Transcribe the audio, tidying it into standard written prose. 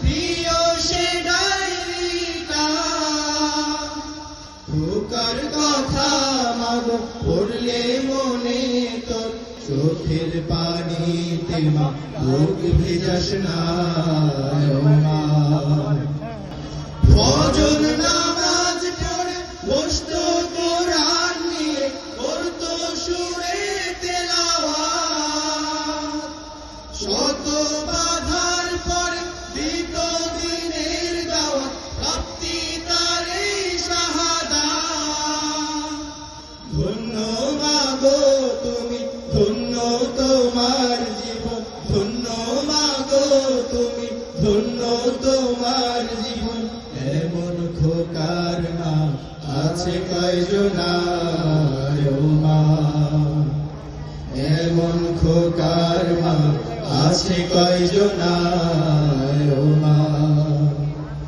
প্রিয় সে ডায়েরিটা। খোকার কথা মাগো পড়লে মনে তোর চোখের পানিতে মা বুক ভেজাস না ও মা। ফজর নামাজ পড়ে বসতো কোরআন নিয়ে করতো সুরে তেলাওয়াত। শত বাধার পরে দিত দিনের দাওয়াত, প্রাপ্তি তার এই শাহাদাত। ধন্য মাগো তুমি, ধন্য তোমার জীবন, ধন্য মাগো তুমি, ধন্য তোমার জীবন। এমন খোকার মা আছে কয়জনা ও মা, এমন খোকার মা আছে কয়জনা ও মা।